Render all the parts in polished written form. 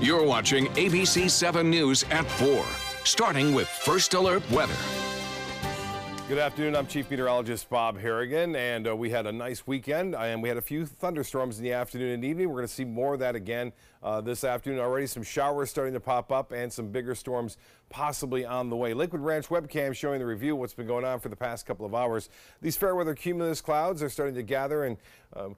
You're watching ABC 7 News at 4, starting with First Alert Weather. Good afternoon, I'm Chief Meteorologist Bob Harrigan, and we had a nice weekend, and we had a few thunderstorms in the afternoon and evening. We're going to see more of that again this afternoon. Already some showers starting to pop up and some bigger storms possibly on the way. Lakewood Ranch webcam showing the review of what's been going on for the past couple of hours. These fair weather cumulus clouds are starting to gather and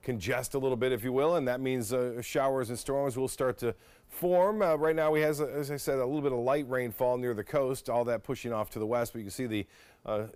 congest a little bit, if you will, and that means showers and storms will start to form. Right now we have, as I said, a little bit of light rainfall near the coast, all that pushing off to the west, but you can see the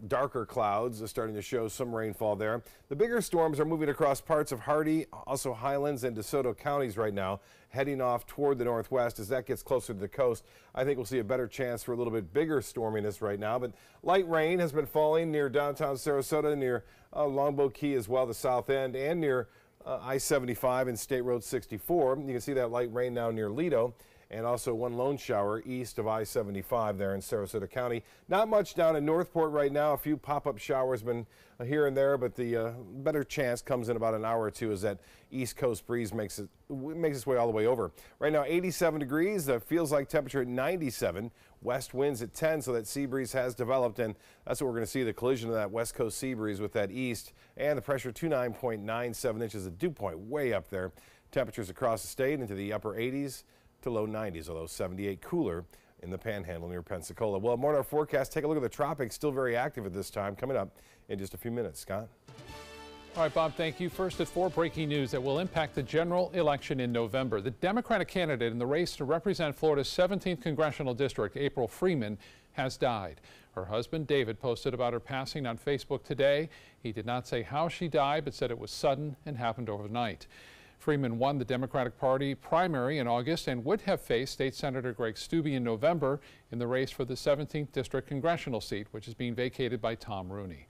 darker clouds are starting to show some rainfall there. The bigger storms are moving across parts of Hardy, also Highlands and DeSoto counties right now, heading off toward the northwest. As that gets closer to the coast, I think we'll see a better chance for a little bit bigger storminess right now. But light rain has been falling near downtown Sarasota, near Longboat Key as well, the south end, and near I-75 and State Road 64. You can see that light rain now near Lido, and also one lone shower east of I-75 there in Sarasota County. Not much down in Northport right now. A few pop-up showers been here and there, but the better chance comes in about an hour or two as that east coast breeze makes its way all the way over. Right now 87 degrees, feels like temperature at 97, west winds at 10, so that sea breeze has developed, and that's what we're going to see, the collision of that west coast sea breeze with that east, and the pressure 29.97 inches, a dew point way up there. Temperatures across the state into the upper 80s to low 90s, although 78 cooler in the Panhandle near Pensacola. Well, more on our forecast. Take a look at the tropics, still very active at this time, coming up in just a few minutes. Scott? All right, Bob, thank you. First at 4, breaking news that will impact the general election in November. The Democratic candidate in the race to represent Florida's 17th Congressional District, April Freeman, has died. Her husband, David, posted about her passing on Facebook today. He did not say how she died, but said it was sudden and happened overnight. Freeman won the Democratic Party primary in August and would have faced State Senator Greg Steube in November in the race for the 17th District Congressional seat, which is being vacated by Tom Rooney.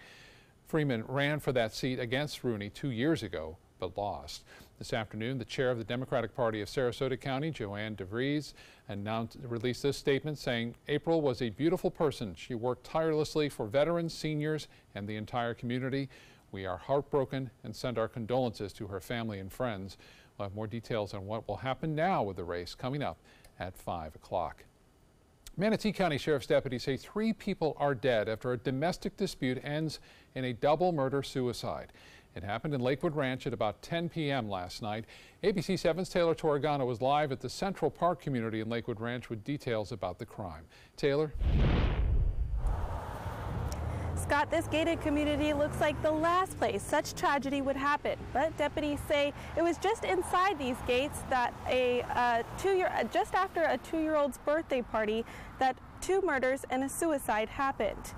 Freeman ran for that seat against Rooney 2 years ago, but lost. This afternoon, the chair of the Democratic Party of Sarasota County, Joanne DeVries, released this statement saying, "April was a beautiful person. She worked tirelessly for veterans, seniors, and the entire community. We are heartbroken and send our condolences to her family and friends." We'll have more details on what will happen now with the race coming up at 5 o'clock. Manatee County Sheriff's deputies say 3 people are dead after a domestic dispute ends in a double murder-suicide. It happened in Lakewood Ranch at about 10 p.m. last night. ABC 7's Taylor Torregano was live at the Central Park community in Lakewood Ranch with details about the crime. Taylor? Scott, this gated community looks like the last place such tragedy would happen, but deputies say it was just inside these gates that just after a 2-year-old's birthday party that 2 murders and a suicide happened.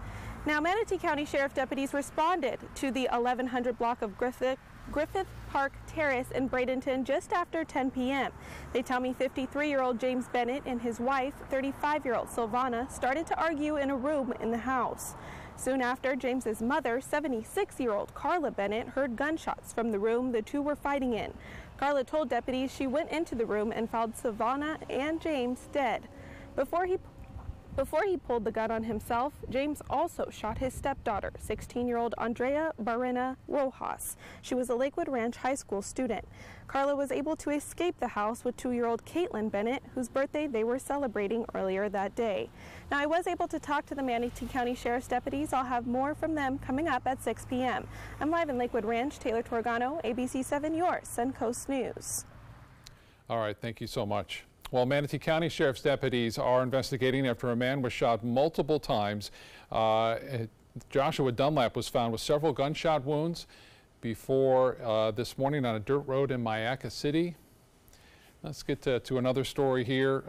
Now, Manatee County Sheriff deputies responded to the 1100 block of Griffith Park Terrace in Bradenton just after 10 p.m. They tell me 53-year-old James Bennett and his wife, 35-year-old Silvana, started to argue in a room in the house. Soon after, James's mother, 76-year-old Carla Bennett, heard gunshots from the room the two were fighting in. Carla told deputies she went into the room and found Silvana and James dead. Before he pulled the gun on himself, James also shot his stepdaughter, 16-year-old Andrea Barrena Rojas. She was a Lakewood Ranch High School student. Carla was able to escape the house with 2-year-old Caitlin Bennett, whose birthday they were celebrating earlier that day. Now, I was able to talk to the Manatee County Sheriff's deputies. I'll have more from them coming up at 6 p.m. I'm live in Lakewood Ranch. Taylor Torregano, ABC 7, your Suncoast News. All right, thank you so much. Well, Manatee County Sheriff's deputies are investigating after a man was shot multiple times. Joshua Dunlap was found with several gunshot wounds before this morning on a dirt road in Mayaca City. Let's get to another story here.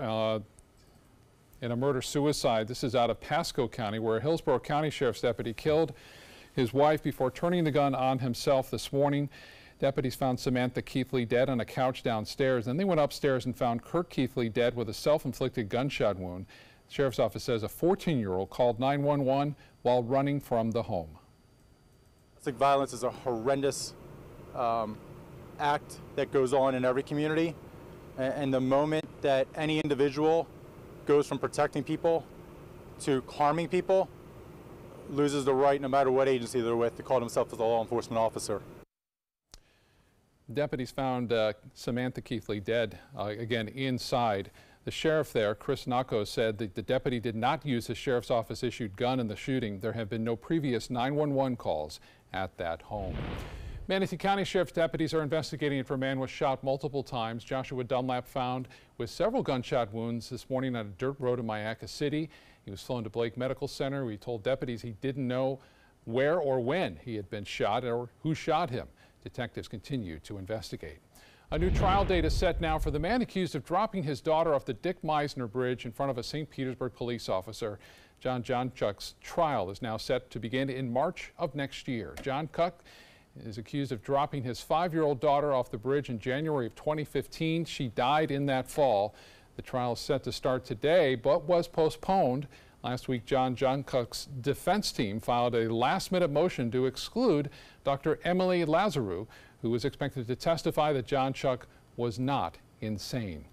In a murder-suicide, this is out of Pasco County, where a Hillsborough County Sheriff's deputy killed his wife before turning the gun on himself this morning. Deputies found Samantha Keithley dead on a couch downstairs. Then they went upstairs and found Kirk Keithley dead with a self-inflicted gunshot wound. The Sheriff's Office says a 14-year-old called 911 while running from the home. Domestic violence is a horrendous act that goes on in every community. And the moment that any individual goes from protecting people to harming people, loses the right, no matter what agency they're with, to call themselves as a law enforcement officer. Deputies found Samantha Keithley dead, again, inside The sheriff there, Chris Nacco, said that the deputy did not use his sheriff's office issued gun in the shooting. There have been no previous 911 calls at that home. Manatee County Sheriff's deputies are investigating if a man was shot multiple times. Joshua Dunlap found with several gunshot wounds this morning on a dirt road in Mayaca City. He was flown to Blake Medical Center. He told deputies he didn't know where or when he had been shot or who shot him. Detectives continue to investigate. A new trial date is set now for the man accused of dropping his daughter off the Dick Meisner Bridge in front of a St. Petersburg police officer. John Johnchuk's trial is now set to begin in March of next year. John Cook is accused of dropping his 5-year-old daughter off the bridge in January of 2015. She died in that fall. The trial is set to start today, but was postponed. Last week, John Cook's defense team filed a last-minute motion to exclude Dr. Emily Lazarou, who was expected to testify that John Chuck was not insane.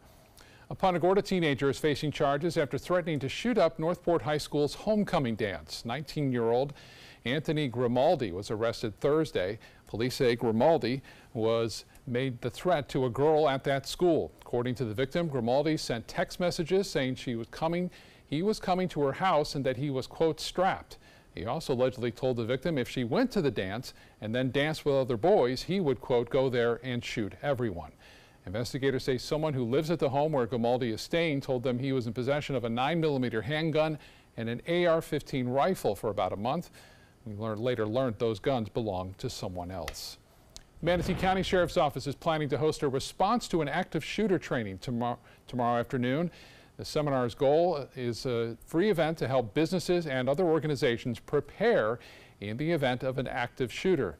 A Punta Gorda teenager is facing charges after threatening to shoot up Northport High School's homecoming dance. 19-year-old Anthony Grimaldi was arrested Thursday. Police say Grimaldi made the threat to a girl at that school. According to the victim, Grimaldi sent text messages saying he was coming to her house and that he was, quote, strapped. He also allegedly told the victim if she went to the dance and then danced with other boys, he would, quote, go there and shoot everyone. Investigators say someone who lives at the home where Grimaldi is staying told them he was in possession of a 9mm handgun and an AR-15 rifle for about a month. We later learned those guns belonged to someone else. Manatee County Sheriff's Office is planning to host a response to an active shooter training tomorrow afternoon. The seminar's goal is a free event to help businesses and other organizations prepare in the event of an active shooter,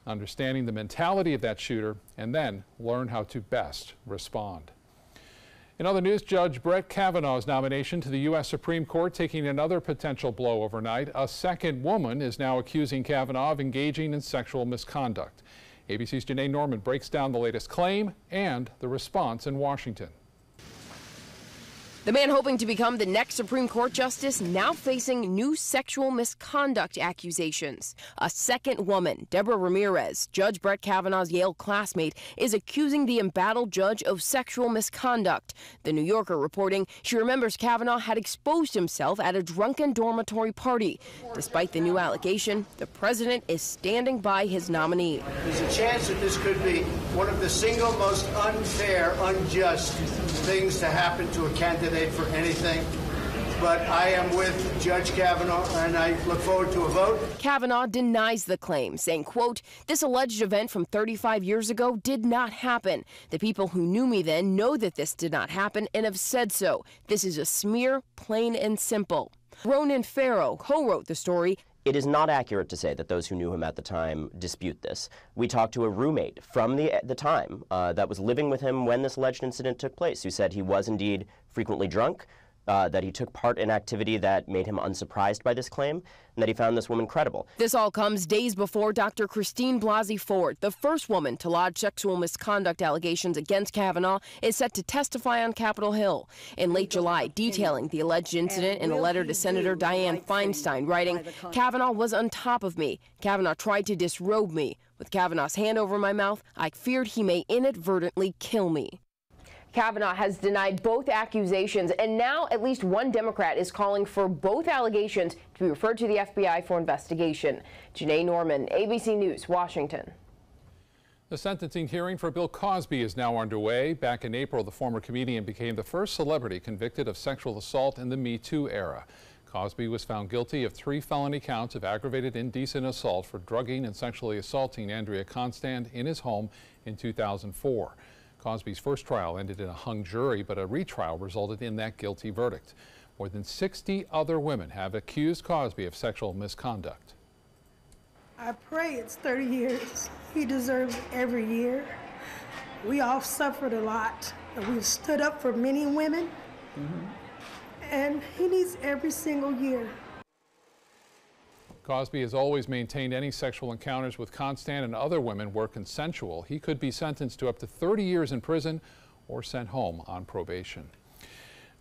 understanding the mentality of that shooter, and then learn how to best respond. In other news, Judge Brett Kavanaugh's nomination to the U.S. Supreme Court taking another potential blow overnight. A second woman is now accusing Kavanaugh of engaging in sexual misconduct. ABC's Janae Norman breaks down the latest claim and the response in Washington. The man hoping to become the next Supreme Court justice now facing new sexual misconduct accusations. A second woman, Deborah Ramirez, Judge Brett Kavanaugh's Yale classmate, is accusing the embattled judge of sexual misconduct. The New Yorker reporting she remembers Kavanaugh had exposed himself at a drunken dormitory party. Despite the new allegation, the president is standing by his nominee. There's a chance that this could be one of the single most unfair, unjust things to happen to a candidate for anything, but I am with Judge Kavanaugh and I look forward to a vote. Kavanaugh denies the claim, saying, quote, this alleged event from 35 years ago did not happen. The people who knew me then know that this did not happen and have said so. This is a smear, plain and simple. Ronan Farrow co-wrote the story. It is not accurate to say that those who knew him at the time dispute this. We talked to a roommate from the time that was living with him when this alleged incident took place, who said he was indeed frequently drunk, that he took part in activity that made him unsurprised by this claim, and that he found this woman credible. This all comes days before Dr. Christine Blasey Ford, the first woman to lodge sexual misconduct allegations against Kavanaugh, is set to testify on Capitol Hill. In late July, detailing the alleged incident in a letter to Senator Dianne Feinstein, writing, Kavanaugh was on top of me. Kavanaugh tried to disrobe me. With Kavanaugh's hand over my mouth, I feared he may inadvertently kill me. Kavanaugh has denied both accusations, and now at least one Democrat is calling for both allegations to be referred to the FBI for investigation. Janae Norman, ABC News, Washington. The sentencing hearing for Bill Cosby is now underway. Back in April, the former comedian became the first celebrity convicted of sexual assault in the Me Too era. Cosby was found guilty of 3 felony counts of aggravated indecent assault for drugging and sexually assaulting Andrea Constand in his home in 2004. Cosby's first trial ended in a hung jury, but a retrial resulted in that guilty verdict. More than 60 other women have accused Cosby of sexual misconduct. I pray it's 30 years. He deserves every year. We all suffered a lot. We've stood up for many women, and he needs every single year. Cosby has always maintained any sexual encounters with Constand and other women were consensual. He could be sentenced to up to 30 years in prison or sent home on probation.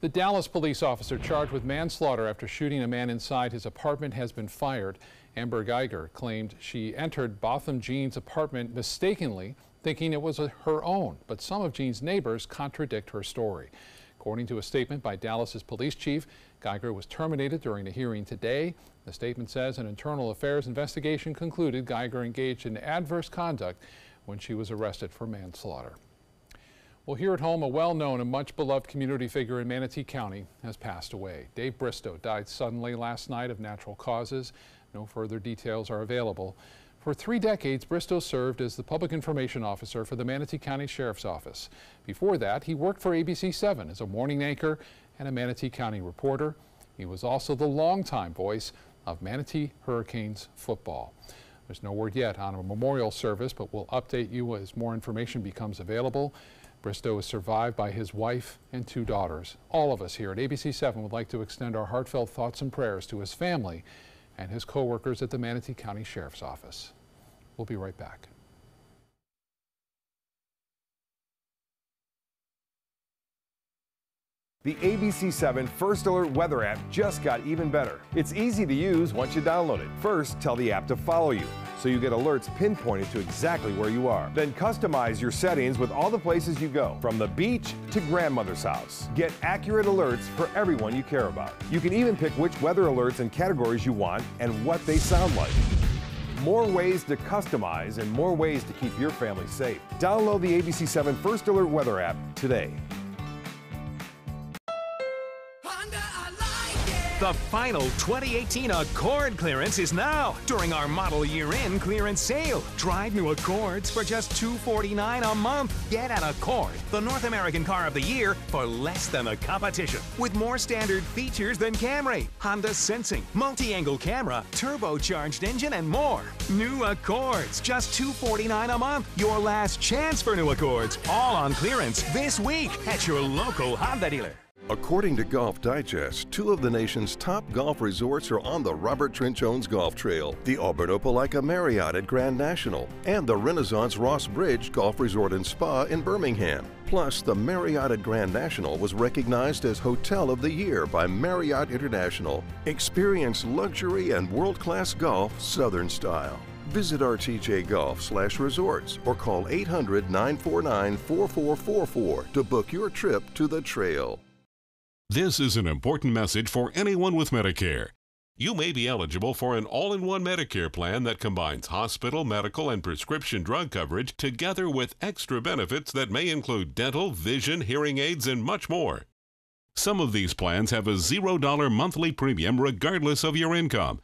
The Dallas police officer charged with manslaughter after shooting a man inside his apartment has been fired. Amber Geiger claimed she entered Botham Jean's apartment mistakenly, thinking it was her own, but some of Jean's neighbors contradict her story. According to a statement by Dallas's police chief, Geiger was terminated during a hearing today. The statement says an internal affairs investigation concluded Geiger engaged in adverse conduct when she was arrested for manslaughter. Well, here at home, a well-known and much-beloved community figure in Manatee County has passed away. Dave Bristow died suddenly last night of natural causes. No further details are available. For 3 decades, Bristow served as the public information officer for the Manatee County Sheriff's Office. Before that, he worked for ABC 7 as a morning anchor and a Manatee County reporter. He was also the longtime voice of Manatee Hurricanes football. There's no word yet on a memorial service, but we'll update you as more information becomes available. Bristow is survived by his wife and 2 daughters. All of us here at ABC 7 would like to extend our heartfelt thoughts and prayers to his family and his co-workers at the Manatee County Sheriff's Office. We'll be right back. The ABC 7 First Alert weather app just got even better. It's easy to use once you download it. First, tell the app to follow you, so you get alerts pinpointed to exactly where you are. Then customize your settings with all the places you go, from the beach to grandmother's house. Get accurate alerts for everyone you care about. You can even pick which weather alerts and categories you want and what they sound like. More ways to customize and more ways to keep your family safe. Download the ABC 7 First Alert weather app today. The final 2018 Accord clearance is now during our model year-end clearance sale. Drive new Accords for just $249 a month. Get an Accord, the North American car of the year, for less than the competition. With more standard features than Camry, Honda Sensing, multi-angle camera, turbocharged engine, and more. New Accords, just $249 a month. Your last chance for new Accords, all on clearance this week at your local Honda dealer. According to Golf Digest, 2 of the nation's top golf resorts are on the Robert Trent Jones Golf Trail, the Auburn Opelika Marriott at Grand National, and the Renaissance Ross Bridge Golf Resort and Spa in Birmingham. Plus, the Marriott at Grand National was recognized as Hotel of the Year by Marriott International. Experience luxury and world-class golf Southern style. Visit rtjgolf/resorts or call 800-949-4444 to book your trip to the trail. This is an important message for anyone with Medicare. You may be eligible for an all-in-one Medicare plan that combines hospital, medical, and prescription drug coverage together with extra benefits that may include dental, vision, hearing aids, and much more. Some of these plans have a $0 monthly premium regardless of your income.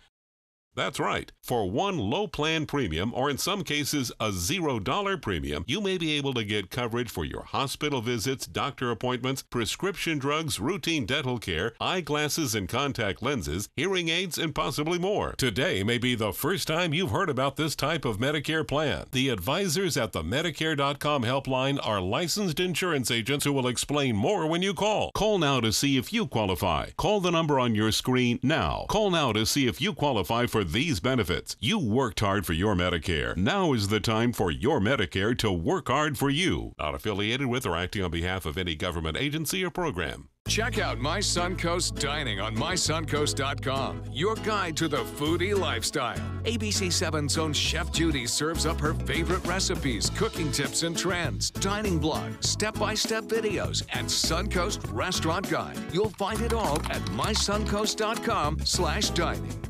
That's right. For one low plan premium, or in some cases a $0 premium, you may be able to get coverage for your hospital visits, doctor appointments, prescription drugs, routine dental care, eyeglasses and contact lenses, hearing aids, and possibly more. Today may be the first time you've heard about this type of Medicare plan. The advisors at the Medicare.com helpline are licensed insurance agents who will explain more when you call. Call now to see if you qualify. Call the number on your screen now. Call now to see if you qualify for these benefits. You worked hard for your Medicare. Now is the time for your Medicare to work hard for you. Not affiliated with or acting on behalf of any government agency or program. Check out My Suncoast Dining on mysuncoast.com, your guide to the foodie lifestyle. ABC 7's own Chef Judy serves up her favorite recipes, cooking tips and trends, dining blogs, step-by-step videos, and Suncoast Restaurant Guide. You'll find it all at mysuncoast.com/dining.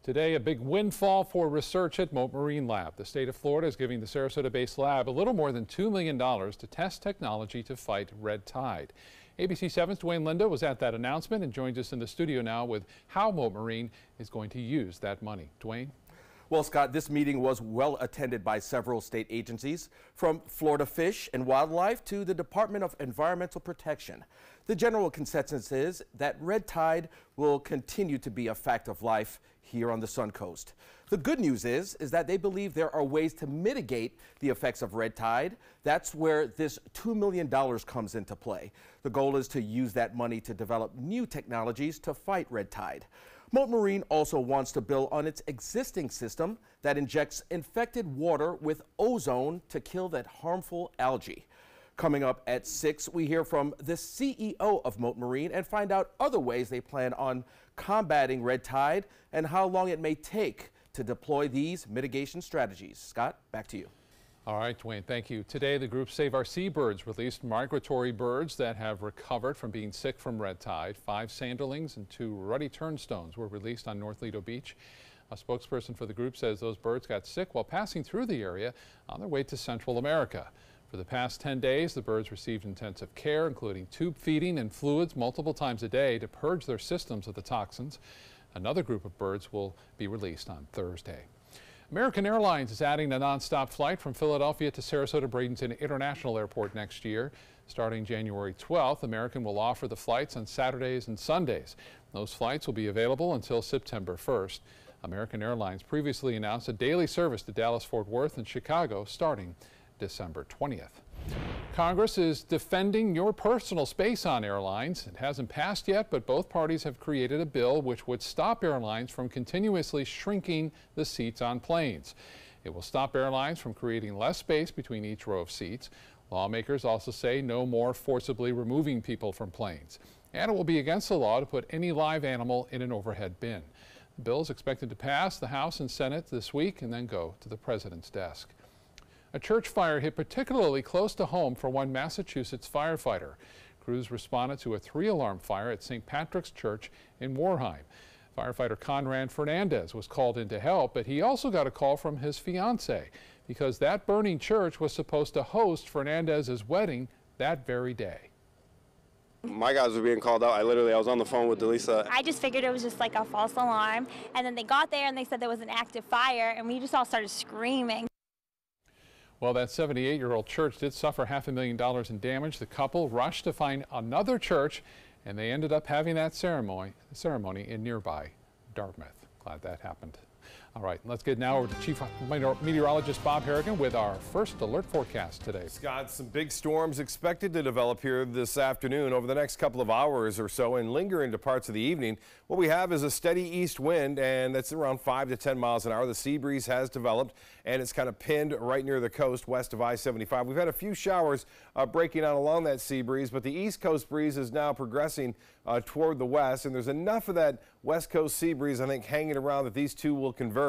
Today, a big windfall for research at Mote Marine Lab. The state of Florida is giving the Sarasota-based lab a little more than $2 million to test technology to fight red tide. ABC 7's Dwayne Linda was at that announcement and joins us in the studio now with how Mote Marine is going to use that money. Dwayne? Well, Scott, this meeting was well attended by several state agencies, from Florida Fish and Wildlife to the Department of Environmental Protection. The general consensus is that red tide will continue to be a fact of life here on the Suncoast. The good news is that they believe there are ways to mitigate the effects of red tide. That's where this $2 million comes into play. The goal is to use that money to develop new technologies to fight red tide. Mote Marine also wants to build on its existing system that injects infected water with ozone to kill that harmful algae. Coming up at 6, we hear from the CEO of Mote Marine and find out other ways they plan on combating red tide and how long it may take to deploy these mitigation strategies. Scott, back to you. All right, Dwayne, thank you. Today, the group Save Our Seabirds released migratory birds that have recovered from being sick from red tide. 5 sanderlings and 2 ruddy turnstones were released on North Lido Beach. A spokesperson for the group says those birds got sick while passing through the area on their way to Central America. For the past 10 days, the birds received intensive care, including tube feeding and fluids multiple times a day to purge their systems of the toxins. Another group of birds will be released on Thursday. American Airlines is adding a nonstop flight from Philadelphia to Sarasota Bradenton International Airport next year. Starting January 12th, American will offer the flights on Saturdays and Sundays. Those flights will be available until September 1st. American Airlines previously announced a daily service to Dallas, Fort Worth, and Chicago starting December 20th. Congress is defending your personal space on airlines. It hasn't passed yet, but both parties have created a bill which would stop airlines from continuously shrinking the seats on planes. It will stop airlines from creating less space between each row of seats. Lawmakers also say no more forcibly removing people from planes. And it will be against the law to put any live animal in an overhead bin. The bill is expected to pass the House and Senate this week and then go to the President's desk. A church fire hit particularly close to home for one Massachusetts firefighter. Crews responded to a 3-alarm fire at St. Patrick's Church in Warheim. Firefighter Conrad Fernandez was called in to help, but he also got a call from his fiancée because that burning church was supposed to host Fernandez's wedding that very day. My guys were being called out. I was on the phone with Delisa. I just figured it was just like a false alarm, and then they got there and they said there was an active fire, and we just all started screaming. Well, that 78-year-old church did suffer $500,000 in damage. The couple rushed to find another church, and they ended up having that ceremony in nearby Dartmouth. Glad that happened. All right, let's get now over to Chief Meteorologist Bob Harrigan with our first alert forecast today. Scott, some big storms expected to develop here this afternoon over the next couple of hours or so and linger into parts of the evening. What we have is a steady east wind, and that's around 5 to 10 miles an hour. The sea breeze has developed, and it's kind of pinned right near the coast west of I-75. We've had a few showers breaking out along that sea breeze, but the east coast breeze is now progressing toward the west, and there's enough of that west coast sea breeze, I think, hanging around that these two will converge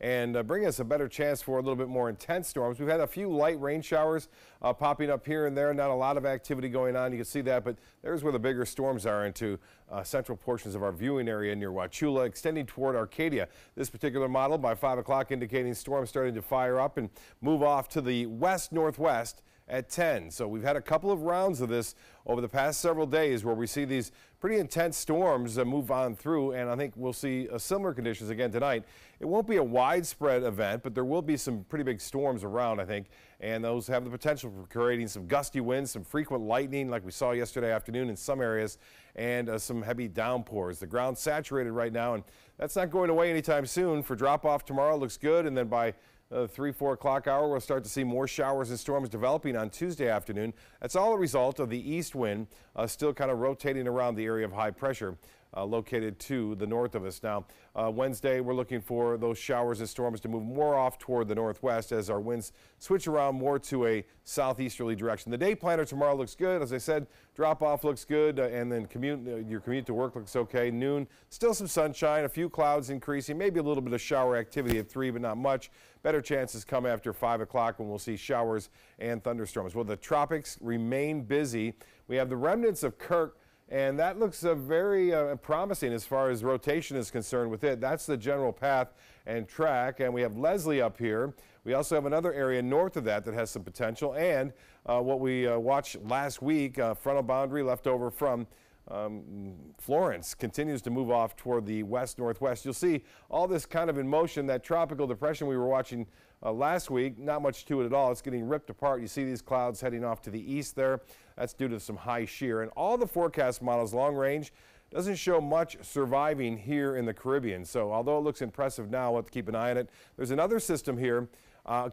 and bring us a better chance for a little bit more intense storms. We've had a few light rain showers popping up here and there, not a lot of activity going on. You can see that, but there's where the bigger storms are into central portions of our viewing area near Wauchula, extending toward Arcadia. This particular model by 5 o'clock indicating storms starting to fire up and move off to the west-northwest at 10. So we've had a couple of rounds of this over the past several days where we see these pretty intense storms move on through, and I think we'll see similar conditions again tonight. It won't be a widespread event, but there will be some pretty big storms around, I think, and those have the potential for creating some gusty winds, some frequent lightning like we saw yesterday afternoon in some areas, and some heavy downpours. The ground's saturated right now, and that's not going away anytime soon. For drop-off tomorrow, looks good, and then by 3-4 o'clock hour, we'll start to see more showers and storms developing on Tuesday afternoon. That's all a result of the east wind still kind of rotating around the area of high pressure located to the north of us. Now, Wednesday, we're looking for those showers and storms to move more off toward the northwest as our winds switch around more to a southeasterly direction. The day planner tomorrow looks good. As I said, drop-off looks good, and then your commute to work looks okay. Noon, still some sunshine, a few clouds increasing, maybe a little bit of shower activity at 3, but not much. Better chances come after 5 o'clock when we'll see showers and thunderstorms. Well, the tropics remain busy. We have the remnants of Kirk, and that looks very promising as far as rotation is concerned with it. That's the general path and track. And we have Leslie up here. We also have another area north of that that has some potential. And what we watched last week, frontal boundary left over from Florence continues to move off toward the west-northwest. You'll see all this kind of in motion. That tropical depression we were watching last week, not much to it at all. It's getting ripped apart. You see these clouds heading off to the east there. That's due to some high shear. And all the forecast models, long range, doesn't show much surviving here in the Caribbean. So although it looks impressive now, we'll have to keep an eye on it. There's another system here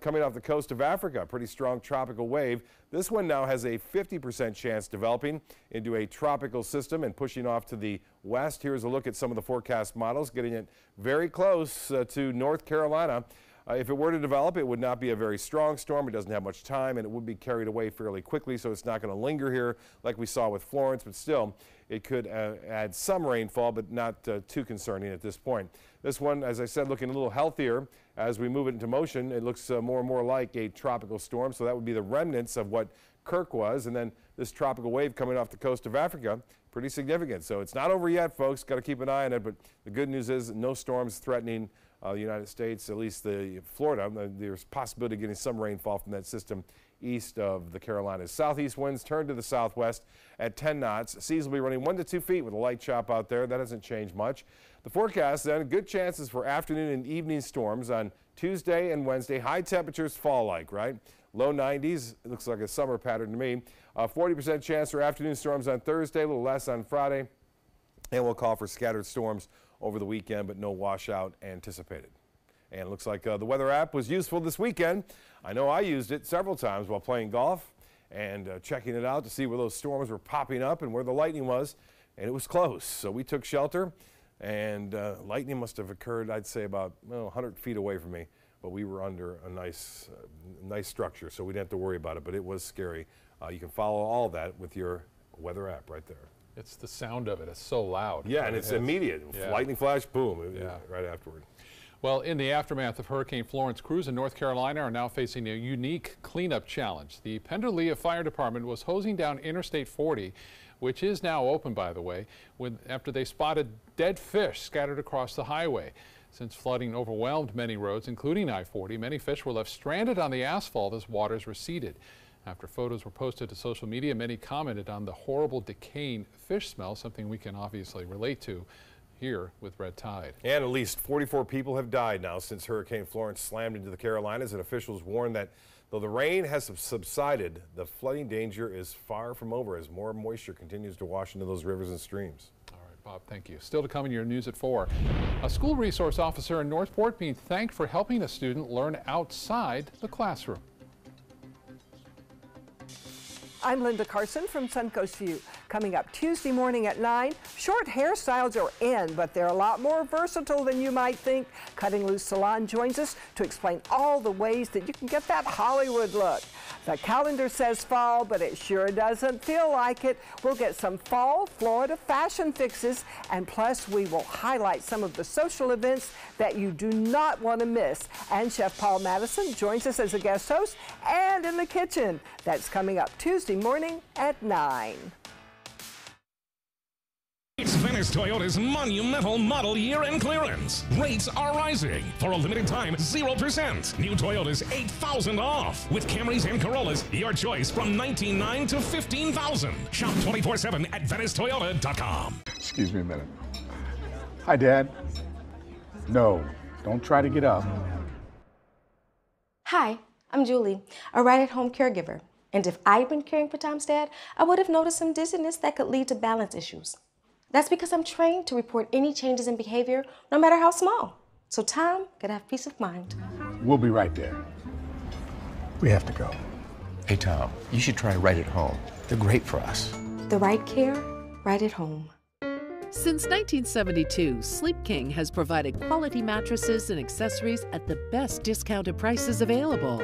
coming off the coast of Africa, a pretty strong tropical wave. This one now has a 50% chance developing into a tropical system and pushing off to the west. Here's a look at some of the forecast models, getting it very close to North Carolina. If it were to develop, it would not be a very strong storm. It doesn't have much time, and it would be carried away fairly quickly, so it's not going to linger here like we saw with Florence, but still, it could add some rainfall, but not too concerning at this point. This one, as I said, looking a little healthier. As we move it into motion, it looks more and more like a tropical storm, so that would be the remnants of what Kirk was, and then this tropical wave coming off the coast of Africa, pretty significant. So it's not over yet, folks. Got to keep an eye on it, but the good news is no storms threatening the United States, at least the Florida. There's possibility of getting some rainfall from that system east of the Carolinas. Southeast winds turn to the southwest at 10 knots. Seas will be running 1 to 2 feet with a light chop out there. That hasn't changed much. The forecast then, good chances for afternoon and evening storms on Tuesday and Wednesday. High temperatures fall-like, right? Low 90s. It looks like a summer pattern to me. 40% chance for afternoon storms on Thursday, a little less on Friday. And we'll call for scattered storms over the weekend, but no washout anticipated. And it looks like the weather app was useful this weekend. I know I used it several times while playing golf and checking it out to see where those storms were popping up and where the lightning was, and it was close. So we took shelter, and lightning must have occurred, I'd say, about 100 feet away from me, but we were under a nice structure, so we didn't have to worry about it, but it was scary. You can follow all that with your weather app right there. It's the sound of it. It's so loud. Yeah, and it's immediate. Yeah. Lightning flash, boom, right afterward. Well, in the aftermath of Hurricane Florence, crews in North Carolina are now facing a unique cleanup challenge. The Penderlea Fire Department was hosing down Interstate 40, which is now open, by the way, after they spotted dead fish scattered across the highway. Since flooding overwhelmed many roads, including I-40, many fish were left stranded on the asphalt as waters receded. After photos were posted to social media, many commented on the horrible decaying fish smell, something we can obviously relate to here with red tide. And at least 44 people have died now since Hurricane Florence slammed into the Carolinas, and officials warn that though the rain has subsided, the flooding danger is far from over as more moisture continues to wash into those rivers and streams. All right, Bob, thank you. Still to come in your news at 4. A school resource officer in Northport being thanked for helping a student learn outside the classroom. I'm Linda Carson from Suncoast View. Coming up Tuesday morning at 9, short hairstyles are in, but they're a lot more versatile than you might think. Cutting Loose Salon joins us to explain all the ways that you can get that Hollywood look. The calendar says fall, but it sure doesn't feel like it. We'll get some fall Florida fashion fixes, and plus we will highlight some of the social events that you do not want to miss. And Chef Paul Madison joins us as a guest host and in the kitchen. That's coming up Tuesday morning at 9. It's Venice Toyota's monumental model year-end clearance. Rates are rising. For a limited time, 0%. New Toyotas, $8,000 off. With Camrys and Corollas, your choice from $19,900 to $15,000. Shop 24/7 at VeniceToyota.com. Excuse me a minute. Hi, Dad. No, don't try to get up. Hi, I'm Julie, a ride-at-home caregiver. And if I'd been caring for Tom's dad, I would have noticed some dizziness that could lead to balance issues. That's because I'm trained to report any changes in behavior, no matter how small, so Tom could have peace of mind. We'll be right there. We have to go. Hey, Tom, you should try Right at Home. They're great for us. The right care, right at home. Since 1972, Sleep King has provided quality mattresses and accessories at the best discounted prices available.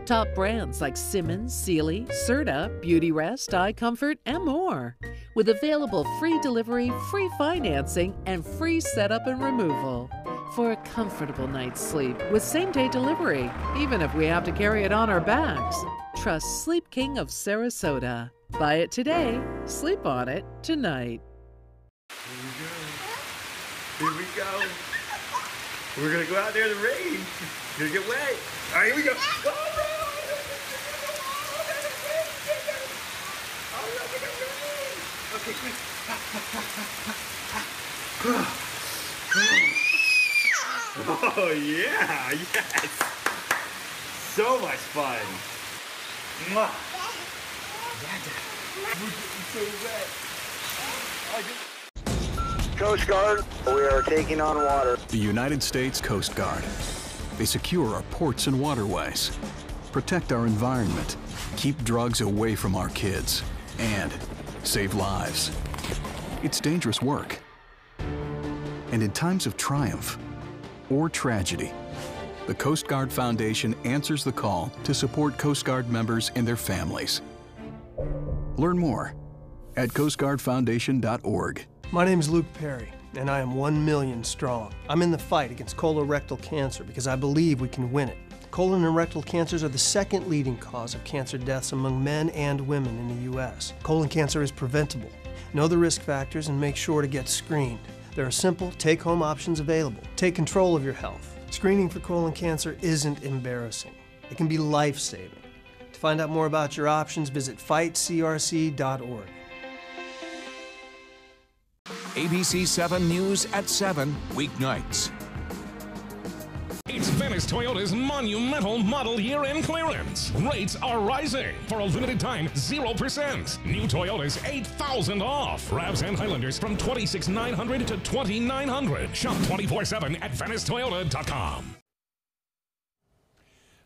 Top brands like Simmons, Sealy, Serta, Beautyrest, iComfort, and more. With available free delivery, free financing, and free setup and removal. For a comfortable night's sleep with same-day delivery, even if we have to carry it on our backs. Trust Sleep King of Sarasota. Buy it today, sleep on it tonight. Here we go. We're gonna go out there in the rain. Gonna get wet. All right, here we go. Okay, quick. Oh yeah, yes. So much fun. Mwah. We're getting so wet. Coast Guard, we are taking on water. The United States Coast Guard. They secure our ports and waterways, protect our environment, keep drugs away from our kids, and save lives. It's dangerous work. And in times of triumph or tragedy, the Coast Guard Foundation answers the call to support Coast Guard members and their families. Learn more at coastguardfoundation.org. My name is Luke Perry, and I am 1 million strong. I'm in the fight against colorectal cancer because I believe we can win it. Colon and rectal cancers are the second leading cause of cancer deaths among men and women in the U.S. Colon cancer is preventable. Know the risk factors and make sure to get screened. There are simple, take-home options available. Take control of your health. Screening for colon cancer isn't embarrassing. It can be life-saving. To find out more about your options, visit fightcrc.org. ABC 7 News at 7, weeknights. It's Venice Toyota's monumental model year-end clearance. Rates are rising. For a limited time, 0%. New Toyotas, $8,000 off. RAVs and Highlanders from $26,900 to $2,900. Shop 24/7 at VeniceToyota.com.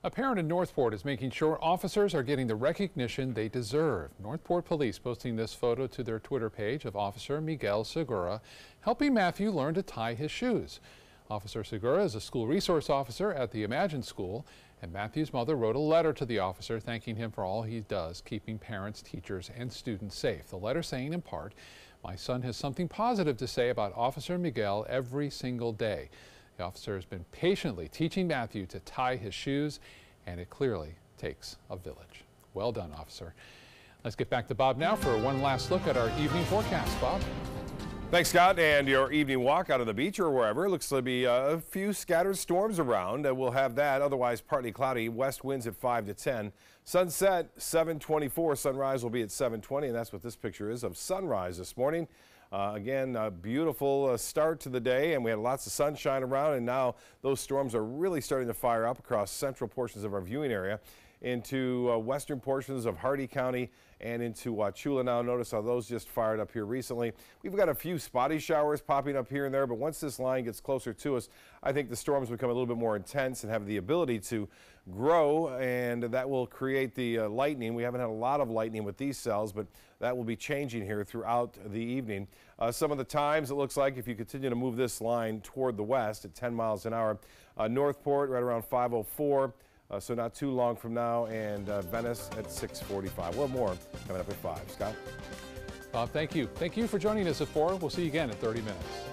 A parent in Northport is making sure officers are getting the recognition they deserve. Northport Police posting this photo to their Twitter page of Officer Miguel Segura helping Matthew learn to tie his shoes. Officer Segura is a school resource officer at the Imagine School, and Matthew's mother wrote a letter to the officer thanking him for all he does, keeping parents, teachers, and students safe. The letter saying in part, "My son has something positive to say about Officer Miguel every single day." The officer has been patiently teaching Matthew to tie his shoes, and it clearly takes a village. Well done, officer. Let's get back to Bob now for one last look at our evening forecast. Bob? Thanks, Scott. And your evening walk out on the beach or wherever. Looks to be a few scattered storms around. We'll have that. Otherwise, partly cloudy. West winds at 5 to 10. Sunset, 7:24. Sunrise will be at 7:20. And that's what this picture is of sunrise this morning. Again, a beautiful start to the day, and we had lots of sunshine around, and now those storms are really starting to fire up across central portions of our viewing area into western portions of Hardee County and into Wauchula now. Notice how those just fired up here recently. We've got a few spotty showers popping up here and there, but once this line gets closer to us, I think the storms become a little bit more intense and have the ability to grow, and that will create the lightning. We haven't had a lot of lightning with these cells, but that will be changing here throughout the evening. Some of the times it looks like if you continue to move this line toward the west at 10 miles an hour, Northport right around 5:04. So not too long from now, and Venice at 6:45. We'll have more coming up at 5. Scott? Bob, thank you. Thank you for joining us at 4. We'll see you again in 30 minutes.